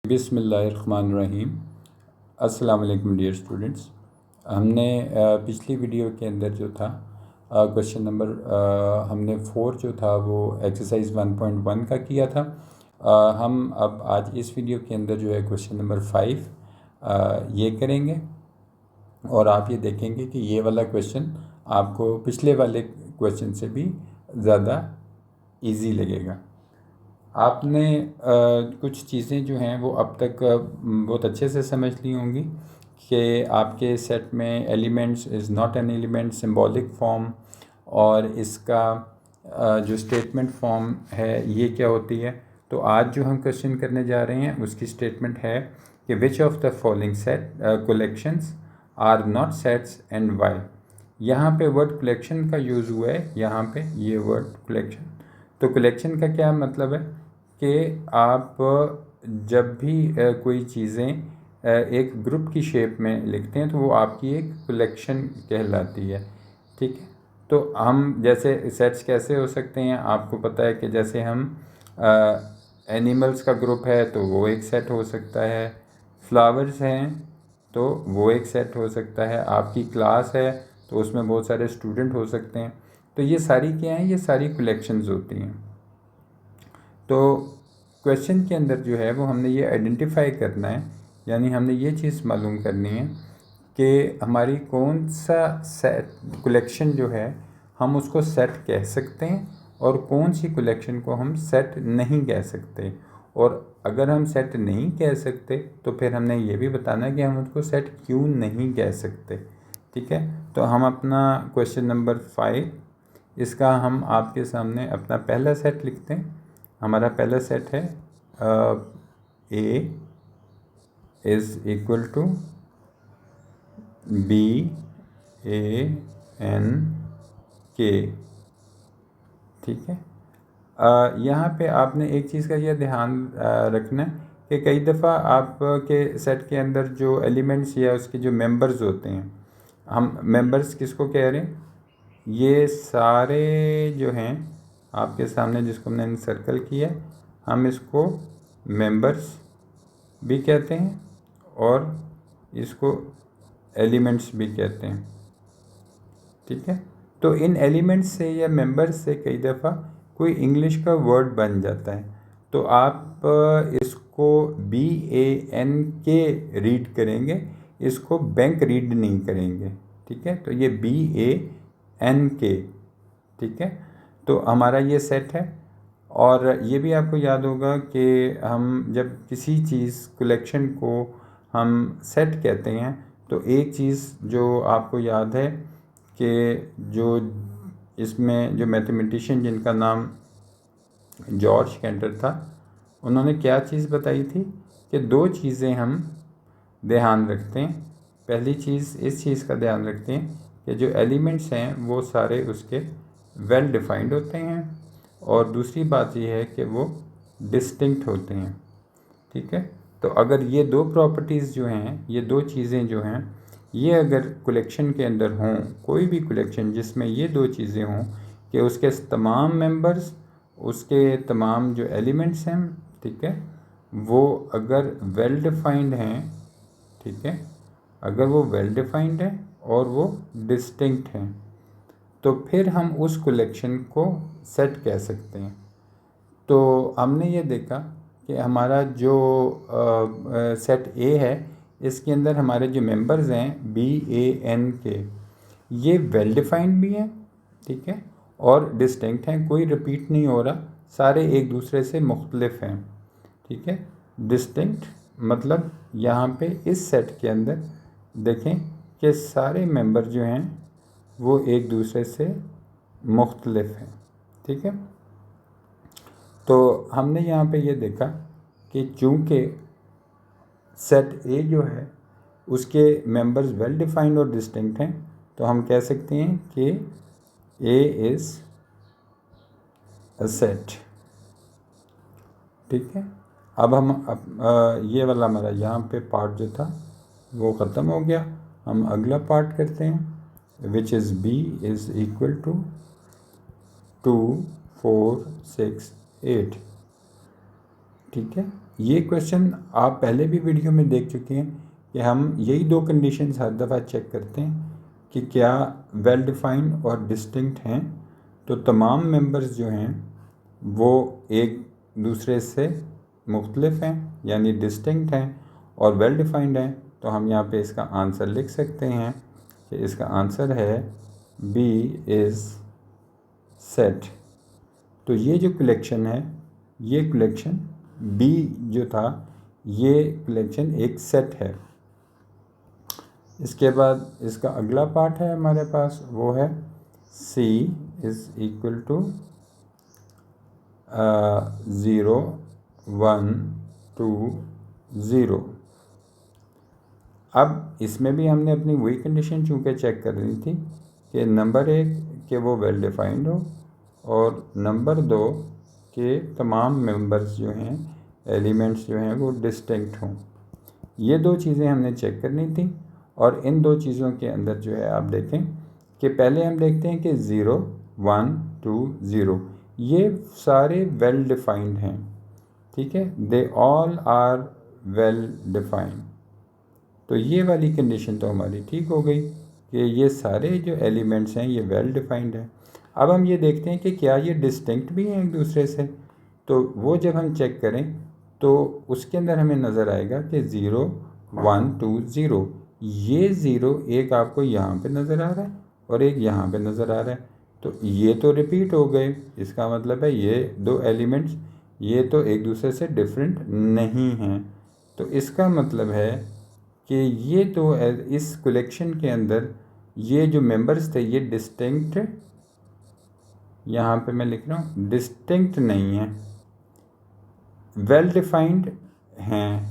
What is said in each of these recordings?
बिस्मिल्लाहिर्रहमानिर्रहीम। अस्सलाम वालेकुम डियर स्टूडेंट्स। हमने पिछली वीडियो के अंदर जो था क्वेश्चन नंबर हमने 4 जो था वो एक्सरसाइज 1.1 का किया था। हम अब आज इस वीडियो के अंदर जो है क्वेश्चन नंबर 5 ये करेंगे और आप ये देखेंगे कि ये वाला क्वेश्चन आपको पिछले वाले क्वेश्चन से भी ज़्यादा इजी लगेगा। आपने कुछ चीज़ें जो हैं वो अब तक बहुत अच्छे से समझ ली होंगी कि आपके सेट में elements is not an element, symbolic form और इसका जो स्टेटमेंट फॉर्म है ये क्या होती है। तो आज जो हम क्वेश्चन करने जा रहे हैं उसकी स्टेटमेंट है कि which of the following set collections are not sets and why. यहाँ पे वर्ड कलेक्शन का यूज़ हुआ है, यहाँ पे ये वर्ड कलेक्शन। तो कलेक्शन का क्या मतलब है कि आप जब भी कोई चीज़ें एक ग्रुप की शेप में लिखते हैं तो वो आपकी एक कलेक्शन कहलाती है। ठीक है, तो हम जैसे सेट्स कैसे हो सकते हैं, आपको पता है कि जैसे हम एनिमल्स का ग्रुप है तो वो एक सेट हो सकता है, फ्लावर्स हैं तो वो एक सेट हो सकता है, आपकी क्लास है तो उसमें बहुत सारे स्टूडेंट हो सकते हैं। तो ये सारी क्या हैं, ये सारी कलेक्शंस होती हैं। तो क्वेश्चन के अंदर जो है वो हमने ये आइडेंटिफाई करना है, यानी हमने ये चीज़ मालूम करनी है कि हमारी कौन सा सेट कलेक्शन जो है हम उसको सेट कह सकते हैं और कौन सी कलेक्शन को हम सेट नहीं कह सकते। और अगर हम सेट नहीं कह सकते तो फिर हमने ये भी बताना है कि हम उसको सेट क्यों नहीं कह सकते। ठीक है, तो हम अपना क्वेश्चन नंबर 5 इसका हम आपके सामने अपना पहला सेट लिखते हैं। हमारा पहला सेट है A is equal to BANK। ठीक है, यहाँ पे आपने एक चीज़ का यह ध्यान रखना है कि कई दफ़ा आपके सेट के अंदर जो एलिमेंट्स या उसके जो मेंबर्स होते हैं, हम मेंबर्स किसको कह रहे हैं, ये सारे जो हैं आपके सामने जिसको हमने सर्कल किया हम इसको मेंबर्स भी कहते हैं और इसको एलिमेंट्स भी कहते हैं। ठीक है, तो इन एलिमेंट्स से या मेंबर्स से कई दफ़ा कोई इंग्लिश का वर्ड बन जाता है तो आप इसको BANK रीड करेंगे, इसको बैंक रीड नहीं करेंगे। ठीक है, तो ये BANK। ठीक है, तो हमारा ये सेट है। और ये भी आपको याद होगा कि हम जब किसी चीज़ कलेक्शन को हम सेट कहते हैं तो एक चीज़ जो आपको याद है कि जो इसमें जो मैथमेटिशियन जिनका नाम जॉर्ज कैंटर था, उन्होंने क्या चीज़ बताई थी कि दो चीज़ें हम ध्यान रखते हैं। पहली चीज़ इस चीज़ का ध्यान रखते हैं कि जो एलिमेंट्स हैं वो सारे उसके वेल डिफाइंड होते हैं और दूसरी बात यह है कि वो डिस्टिंक्ट होते हैं। ठीक है, तो अगर ये दो प्रॉपर्टीज़ जो हैं, ये दो चीज़ें जो हैं, ये अगर कलेक्शन के अंदर हों, कोई भी कलेक्शन जिसमें ये दो चीज़ें हों कि उसके तमाम मेंबर्स, उसके तमाम जो एलिमेंट्स हैं, ठीक है, वो अगर वेल डिफाइंड हैं, ठीक है, अगर वो वेल डिफाइंड है और वो डिस्टिंक्ट हैं, तो फिर हम उस कलेक्शन को सेट कह सकते हैं। तो हमने ये देखा कि हमारा जो सेट A है इसके अंदर हमारे जो मेंबर्स हैं BANK, ये वेल डिफाइंड भी हैं, ठीक है, और डिस्टिंक्ट हैं, कोई रिपीट नहीं हो रहा, सारे एक दूसरे से मुख्तलिफ हैं। ठीक है, डिस्टिंक्ट मतलब यहाँ पे इस सेट के अंदर देखें कि सारे मेंबर जो हैं वो एक दूसरे से मुख्तलिफ हैं। ठीक है, तो हमने यहाँ पे ये देखा कि चूँकि सेट A जो है उसके मेंबर्स वेल डिफाइंड और डिस्टिंक्ट हैं तो हम कह सकते हैं कि A इज़ अ सेट। ठीक है, अब ये वाला हमारा यहाँ पे पार्ट जो था वो ख़त्म हो गया। हम अगला पार्ट करते हैं which is B is equal to 2 4 6 8। ठीक है, ये क्वेश्चन आप पहले भी वीडियो में देख चुके हैं कि हम यही दो कंडीशंस हर दफ़ा चेक करते हैं कि क्या वेल डिफाइंड और डिस्टिंक्ट हैं। तो तमाम मेंबर्स जो हैं वो एक दूसरे से मुख्तलिफ हैं यानी डिस्टिंक्ट हैं और वेल डिफाइंड हैं। तो हम यहाँ पे इसका आंसर लिख सकते हैं कि इसका आंसर है बी इज़ सेट। तो ये जो कलेक्शन है, ये कलेक्शन बी जो था, ये कलेक्शन एक सेट है। इसके बाद इसका अगला पार्ट है हमारे पास, वो है C इज़ इक्वल टू 0 1 2 0। अब इसमें भी हमने अपनी वही कंडीशन चूँकि चेक कर रही थी कि नंबर 1 कि वो वेल डिफाइंड हो और नंबर 2 के तमाम मेंबर्स जो हैं, एलिमेंट्स जो हैं, वो डिस्टिंक्ट हों। ये दो चीज़ें हमने चेक करनी थी। और इन दो चीज़ों के अंदर जो है आप देखें कि पहले हम देखते हैं कि 0 1 2 0 ये सारे वेल डिफाइंड हैं, ठीक है, they all are well defined. तो ये वाली कंडीशन तो हमारी ठीक हो गई कि ये सारे जो एलिमेंट्स हैं ये वेल डिफाइंड हैं। अब हम ये देखते हैं कि क्या ये डिस्टिंक्ट भी हैं एक दूसरे से। तो वो जब हम चेक करें तो उसके अंदर हमें नज़र आएगा कि 0 1 2 0 ये 0 एक आपको यहाँ पे नज़र आ रहा है और एक यहाँ पे नज़र आ रहा है। तो ये तो रिपीट हो गए, इसका मतलब है ये दो एलिमेंट्स ये तो एक दूसरे से डिफरेंट नहीं हैं। तो इसका मतलब है कि ये तो इस कलेक्शन के अंदर ये जो मेंबर्स थे ये डिस्टिंक्ट, यहाँ पे मैं लिख रहा हूँ डिस्टिंक्ट नहीं है, वेल डिफाइंड हैं,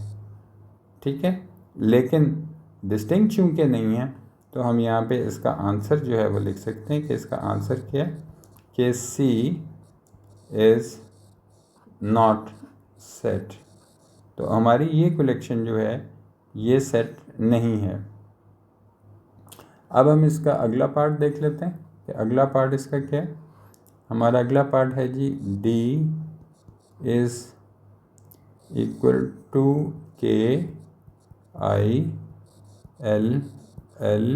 ठीक है, लेकिन डिस्टिंक्ट चूँकि नहीं है तो हम यहाँ पे इसका आंसर जो है वो लिख सकते हैं कि इसका आंसर क्या है कि C इज़ नॉट सेट। तो हमारी ये कलेक्शन जो है ये सेट नहीं है। अब हम इसका अगला पार्ट देख लेते हैं कि अगला पार्ट इसका क्या है। हमारा अगला पार्ट है जी D is equal to K I L L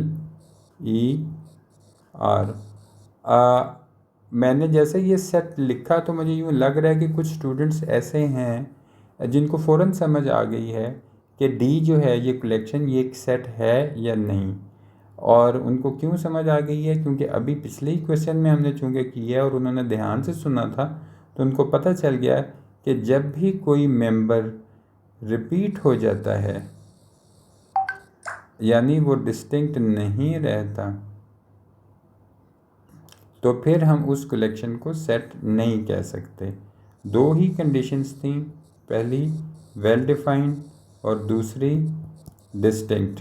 E R। मैंने जैसे ये सेट लिखा तो मुझे यूँ लग रहा है कि कुछ स्टूडेंट्स ऐसे हैं जिनको फ़ौरन समझ आ गई है कि डी जो है ये कलेक्शन ये एक सेट है या नहीं। और उनको क्यों समझ आ गई है, क्योंकि अभी पिछले ही क्वेश्चन में हमने चूँकि किया और उन्होंने ध्यान से सुना था तो उनको पता चल गया कि जब भी कोई मेंबर रिपीट हो जाता है यानी वो डिस्टिंक्ट नहीं रहता तो फिर हम उस कलेक्शन को सेट नहीं कह सकते। दो ही कंडीशंस थी, पहली वेल डिफाइंड और दूसरी डिस्टिंक्ट,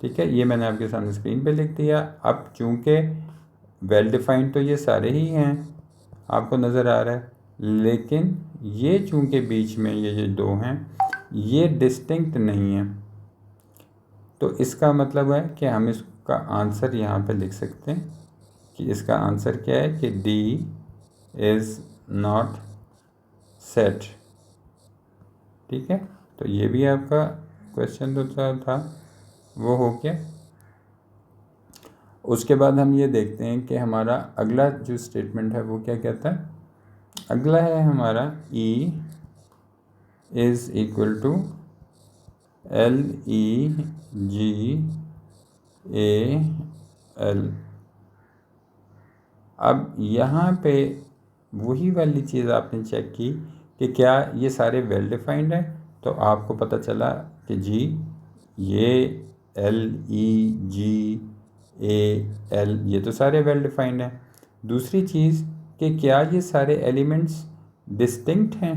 ठीक है। ये मैंने आपके सामने स्क्रीन पे लिख दिया। अब चूँकि वेल डिफाइंड तो ये सारे ही हैं आपको नज़र आ रहा है, लेकिन ये चूँकि बीच में ये दो हैं ये डिस्टिंक्ट नहीं है। तो इसका मतलब है कि हम इसका आंसर यहाँ पे लिख सकते हैं कि इसका आंसर क्या है कि D इज़ नॉट सेट, ठीक है। तो ये भी आपका क्वेश्चन जो था वो हो गया। उसके बाद हम ये देखते हैं कि हमारा अगला जो स्टेटमेंट है वो क्या कहता है। अगला है हमारा E is equal to LEGAL। अब यहाँ पे वही वाली चीज़ आपने चेक की कि क्या ये सारे वेल डिफाइंड हैं, तो आपको पता चला कि जी ये LEGAL ये तो सारे वेल डिफाइंड हैं। दूसरी चीज़ कि क्या ये सारे एलिमेंट्स डिस्टिंक्ट हैं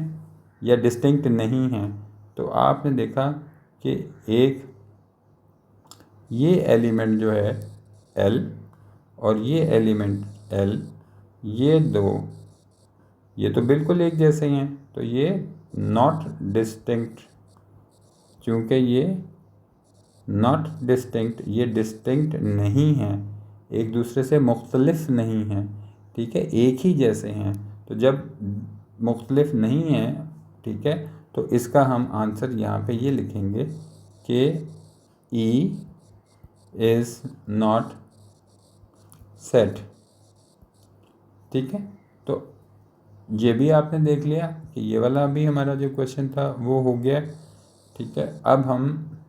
या डिस्टिंक्ट नहीं हैं। तो आपने देखा कि एक ये एलिमेंट जो है L और ये एलिमेंट L ये दो ये तो बिल्कुल एक जैसे ही हैं, तो ये नॉट डिस्टिंक्ट, क्योंकि ये नॉट डिस्टिंक्ट ये डिस्टिंक्ट नहीं हैं, एक दूसरे से मुख्तलिफ नहीं हैं, ठीक है, एक ही जैसे हैं। तो जब मुख्तलिफ नहीं हैं, ठीक है, तो तो इसका हम आंसर यहाँ पे ये लिखेंगे कि E इज़ नॉट सेट। ठीक है, तो ये भी आपने देख लिया कि ये वाला भी हमारा जो क्वेश्चन था वो हो गया। ठीक है, अब हम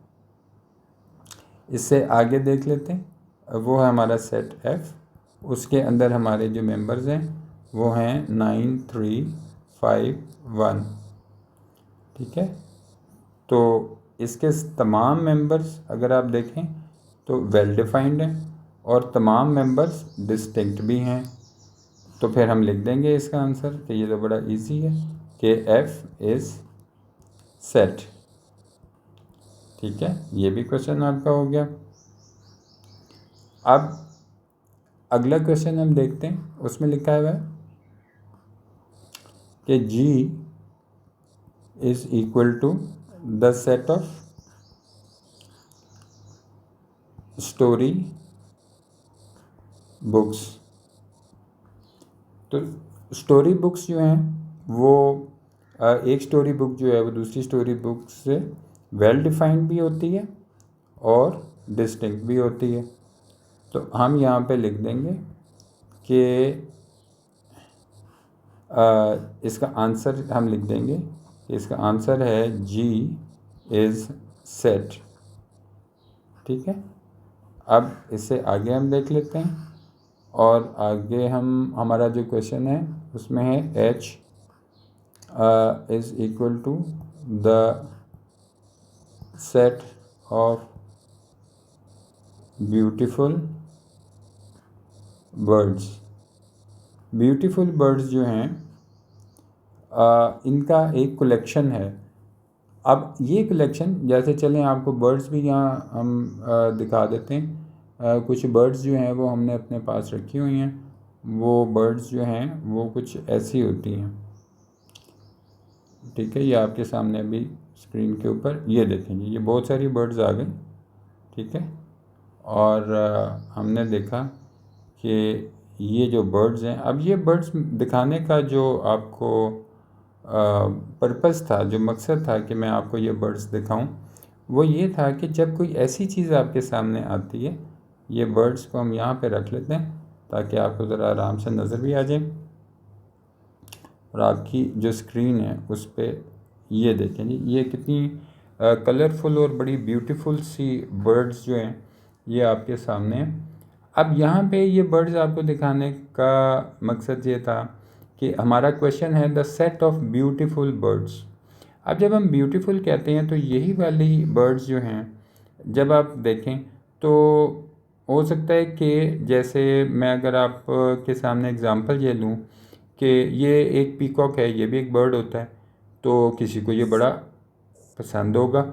इससे आगे देख लेते हैं। वो है हमारा सेट F, उसके अंदर हमारे जो मेंबर्स हैं वो हैं 9 3 5 1। ठीक है, तो इसके तमाम मेंबर्स अगर आप देखें तो वेल डिफाइंड हैं और तमाम मेंबर्स डिस्टिंक्ट भी हैं। तो फिर हम लिख देंगे इसका आंसर कि ये तो बड़ा इजी है कि F इज़ सेट। ठीक है, ये भी क्वेश्चन आपका हो गया। अब अगला क्वेश्चन हम देखते हैं, उसमें लिखा हुआ है कि G is equal to the set of story books. तो स्टोरी बुक्स जो हैं वो एक स्टोरी बुक जो है वो दूसरी स्टोरी बुक से वेल डिफाइंड भी होती है और डिस्टिंक्ट भी होती है। तो हम यहाँ पे लिख देंगे कि इसका आंसर हम लिख देंगे कि इसका आंसर है G इज़ सेट। ठीक है, अब इससे आगे हम देख लेते हैं और आगे हमारा जो क्वेश्चन है उसमें है H is equal to the set of beautiful birds. Beautiful birds जो हैं इनका एक कलेक्शन है। अब ये कलेक्शन जैसे चलें आपको बर्ड्स भी यहाँ हम दिखा देते हैं। कुछ बर्ड्स जो हैं वो हमने अपने पास रखी हुई हैं। वो बर्ड्स जो हैं वो कुछ ऐसी होती हैं। ठीक है, ये आपके सामने अभी स्क्रीन के ऊपर ये देखेंगे, ये बहुत सारी बर्ड्स आ गई। ठीक है, और हमने देखा कि ये जो बर्ड्स हैं, अब ये बर्ड्स दिखाने का जो आपको पर्पस था, जो मकसद था कि मैं आपको ये बर्ड्स दिखाऊं, वो ये था कि जब कोई ऐसी चीज़ आपके सामने आती है, ये बर्ड्स को हम यहाँ पे रख लेते हैं ताकि आपको ज़रा आराम से नज़र भी आ जाए। और आपकी जो स्क्रीन है उस पर ये देखें जी, ये कितनी कलरफुल और बड़ी ब्यूटीफुल सी बर्ड्स जो हैं ये आपके सामने हैं। अब यहाँ पे ये बर्ड्स आपको दिखाने का मकसद ये था कि हमारा क्वेश्चन है the set of beautiful birds. अब जब हम ब्यूटीफुल कहते हैं तो यही वाली बर्ड्स जो हैं जब आप देखें तो हो सकता है कि जैसे मैं अगर आप के सामने एग्जांपल ये लूँ कि ये एक पीकॉक है, ये भी एक बर्ड होता है, तो किसी को ये बड़ा पसंद होगा,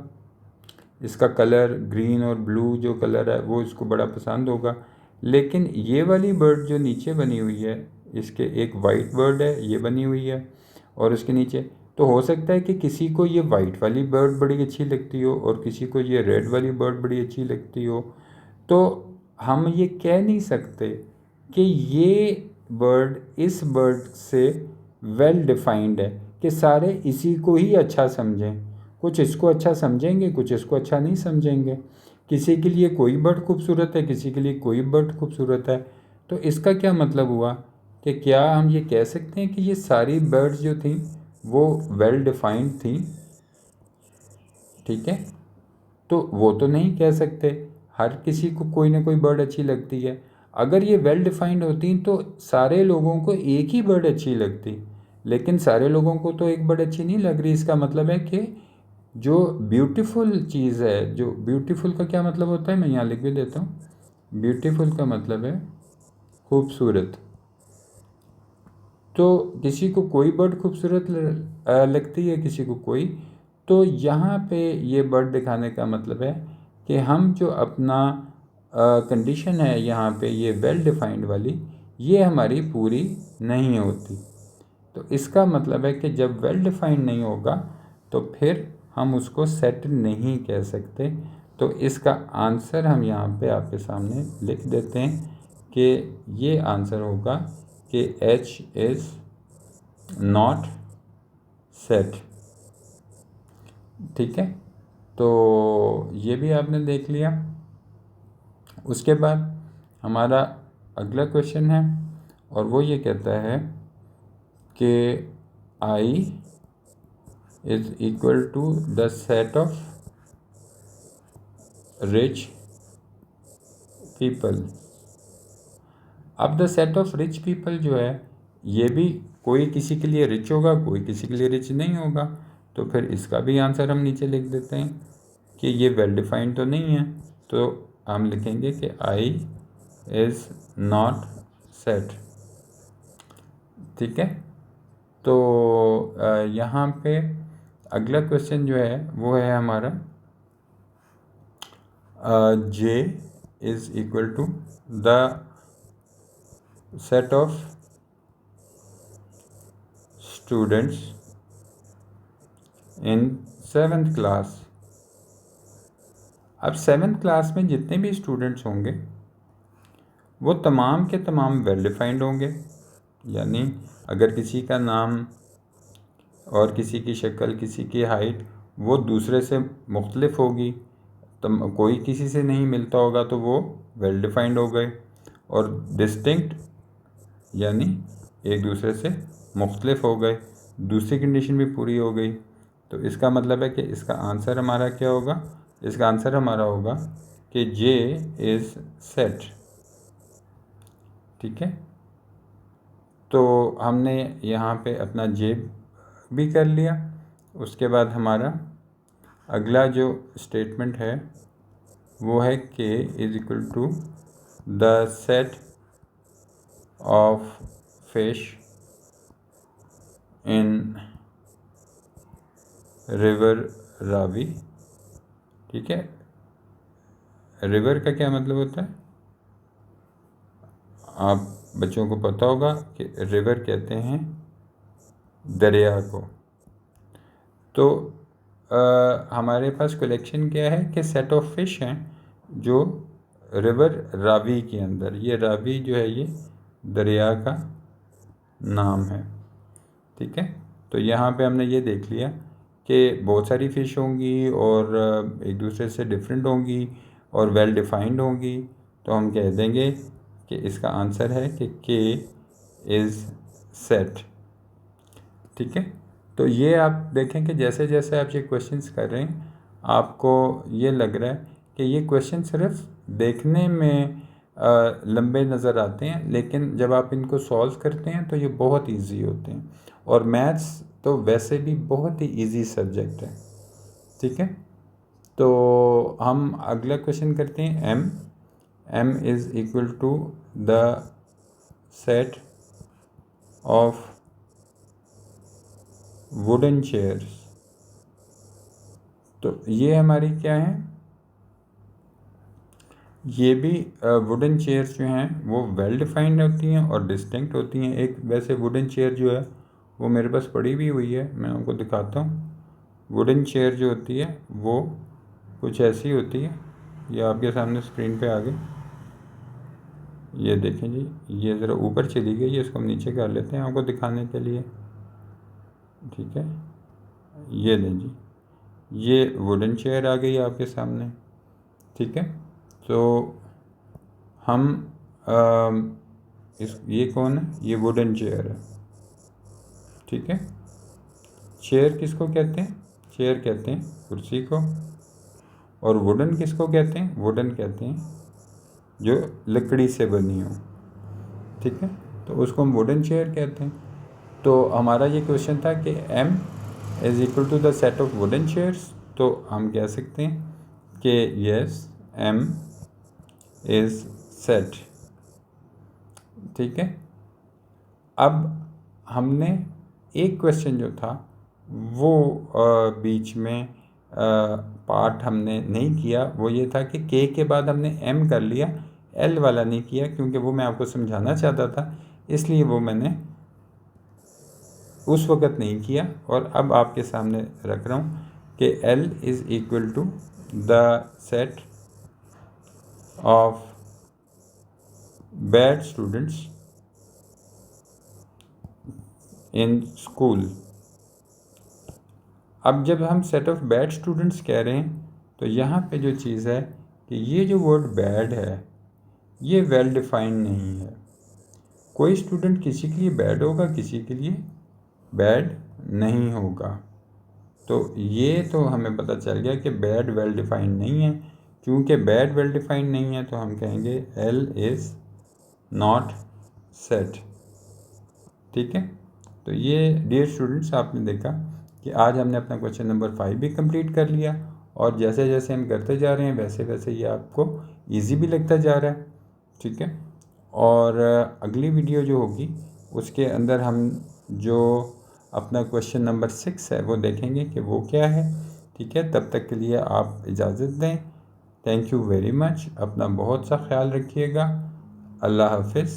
इसका कलर ग्रीन और ब्लू जो कलर है वो इसको बड़ा पसंद होगा। लेकिन ये वाली बर्ड जो नीचे बनी हुई है, इसके एक वाइट बर्ड है ये बनी हुई है और उसके नीचे, तो हो सकता है कि किसी को ये वाइट वाली बर्ड बड़ी अच्छी लगती हो और किसी को ये रेड वाली बर्ड बड़ी अच्छी लगती हो। तो हम ये कह नहीं सकते कि ये बर्ड इस बर्ड से वेल डिफाइंड है कि सारे इसी को ही अच्छा समझें। कुछ इसको अच्छा समझेंगे, कुछ इसको अच्छा नहीं समझेंगे। किसी के लिए कोई बर्ड खूबसूरत है, किसी के लिए कोई बर्ड खूबसूरत है। तो इसका क्या मतलब हुआ कि क्या हम ये कह सकते हैं कि ये सारी बर्ड्स जो थी वो वेल डिफाइंड थी? ठीक है, तो वो तो नहीं कह सकते। हर किसी को कोई ना कोई बर्ड अच्छी लगती है। अगर ये वेल डिफाइंड होती तो सारे लोगों को एक ही बर्ड अच्छी लगती, लेकिन सारे लोगों को तो एक बर्ड अच्छी नहीं लग रही। इसका मतलब है कि जो ब्यूटीफुल चीज़ है, जो ब्यूटीफुल का क्या मतलब होता है मैं यहाँ लिख भी देता हूँ। ब्यूटीफुल का मतलब है खूबसूरत। तो किसी को कोई बर्ड खूबसूरत लगती है, किसी को कोई। तो यहाँ पे ये बर्ड दिखाने का मतलब है कि हम जो अपना कंडीशन है यहाँ पे ये वेल डिफाइंड वाली, ये हमारी पूरी नहीं होती। तो इसका मतलब है कि जब वेल डिफाइंड नहीं होगा तो फिर हम उसको सेट नहीं कह सकते। तो इसका आंसर हम यहाँ पे आपके सामने लिख देते हैं कि ये आंसर होगा कि H इज़ नॉट सेट। ठीक है, तो ये भी आपने देख लिया। उसके बाद हमारा अगला क्वेश्चन है और वो ये कहता है कि I is equal to the set of rich people. अब the set of rich people जो है, ये भी कोई किसी के लिए रिच होगा, कोई किसी के लिए रिच नहीं होगा, तो फिर इसका भी आंसर हम नीचे लिख देते हैं कि ये वेल डिफाइंड तो नहीं है, तो हम लिखेंगे कि आई इज़ नॉट सेट। ठीक है, तो यहाँ पे अगला क्वेश्चन जो है वो है हमारा J is equal to the set of students in 7th class. अब 7th क्लास में जितने भी स्टूडेंट्स होंगे वो तमाम के तमाम वेल डिफाइंड होंगे, यानी अगर किसी का नाम और किसी की शक्ल, किसी की हाइट वो दूसरे से मुख्तलिफ होगी, तो कोई किसी से नहीं मिलता होगा, तो वो वेल डिफाइंड हो गए। और डिस्टिंक्ट यानी एक दूसरे से मुख्तलिफ हो गए, दूसरी कंडीशन भी पूरी हो गई। तो इसका मतलब है कि इसका आंसर हमारा क्या होगा? इसका आंसर हमारा होगा कि जे इज़ सेट। ठीक है, तो हमने यहाँ पे अपना जे भी कर लिया। उसके बाद हमारा अगला जो स्टेटमेंट है वो है K is equal to the set of fish in river Ravi. ठीक है, रिवर का क्या मतलब होता है? आप बच्चों को पता होगा कि रिवर कहते हैं दरिया को। तो हमारे पास कलेक्शन क्या है कि सेट ऑफ फिश हैं जो रिवर रावी के अंदर, ये रावी जो है ये दरिया का नाम है। ठीक है, तो यहाँ पे हमने ये देख लिया कि बहुत सारी फ़िश होंगी और एक दूसरे से डिफरेंट होंगी और वेल डिफाइंड होंगी, तो हम कह देंगे कि इसका आंसर है कि के इज़ सेट। ठीक है, तो ये आप देखें कि जैसे जैसे आप ये क्वेश्चंस कर रहे हैं आपको ये लग रहा है कि ये क्वेश्चन सिर्फ देखने में लंबे नज़र आते हैं, लेकिन जब आप इनको सॉल्व करते हैं तो ये बहुत इजी होते हैं। और मैथ्स तो वैसे भी बहुत ही इजी सब्जेक्ट है। ठीक है, तो हम अगला क्वेश्चन करते हैं। M is equal to the set of wooden chairs. तो ये हमारी क्या है? ये भी वुडन चेयर्स जो हैं वो वेल डिफाइंड होती हैं और डिस्टिंक्ट होती हैं। एक वैसे वुडन चेयर जो है वो मेरे पास पड़ी भी हुई है, मैं आपको दिखाता हूँ। वुडन चेयर जो होती है वो कुछ ऐसी होती है, ये आपके सामने स्क्रीन पे आ गई। ये देखें जी, ये ज़रा ऊपर चली गई है, इसको हम नीचे कर लेते हैं आपको दिखाने के लिए। ठीक है, ये लें जी, ये वुडन चेयर आ गई आपके सामने। ठीक है, तो हम ये कौन है? ये वुडन चेयर है। ठीक है, चेयर किसको कहते हैं? चेयर कहते हैं कुर्सी को। और वुडन किसको कहते हैं? वुडन कहते हैं जो लकड़ी से बनी हो। ठीक है, तो उसको हम वुडन चेयर कहते हैं। तो हमारा ये क्वेश्चन था कि M is equal to the set of wooden chairs, तो हम कह सकते हैं कि यस, एम इज़ सेट। ठीक है, अब हमने एक क्वेश्चन जो था वो बीच में पार्ट हमने नहीं किया, वो ये था कि के बाद हमने एम कर लिया, एल वाला नहीं किया, क्योंकि वो मैं आपको समझाना चाहता था, इसलिए वो मैंने उस वक़्त नहीं किया। और अब आपके सामने रख रहा हूँ कि L is equal to the set of bad students in school. अब जब हम सेट ऑफ बैड स्टूडेंट्स कह रहे हैं तो यहाँ पे जो चीज़ है कि ये जो वर्ड बैड है ये वेल डिफाइंड नहीं है। कोई स्टूडेंट किसी के लिए बैड होगा, किसी के लिए बैड नहीं होगा। तो ये तो हमें पता चल गया कि बैड वेल डिफाइंड नहीं है। क्योंकि बैड वेल डिफाइंड नहीं है तो हम कहेंगे एल इज़ नॉट सेट। ठीक है, तो ये डियर स्टूडेंट्स आपने देखा कि आज हमने अपना क्वेश्चन नंबर 5 भी कंप्लीट कर लिया, और जैसे जैसे हम करते जा रहे हैं वैसे वैसे ये आपको इजी भी लगता जा रहा है। ठीक है, और अगली वीडियो जो होगी उसके अंदर हम जो अपना क्वेश्चन नंबर 6 है वो देखेंगे कि वो क्या है। ठीक है, तब तक के लिए आप इजाज़त दें। Thank you very much. अपना बहुत सा ख्याल रखिएगा। अल्लाह हाफिज़।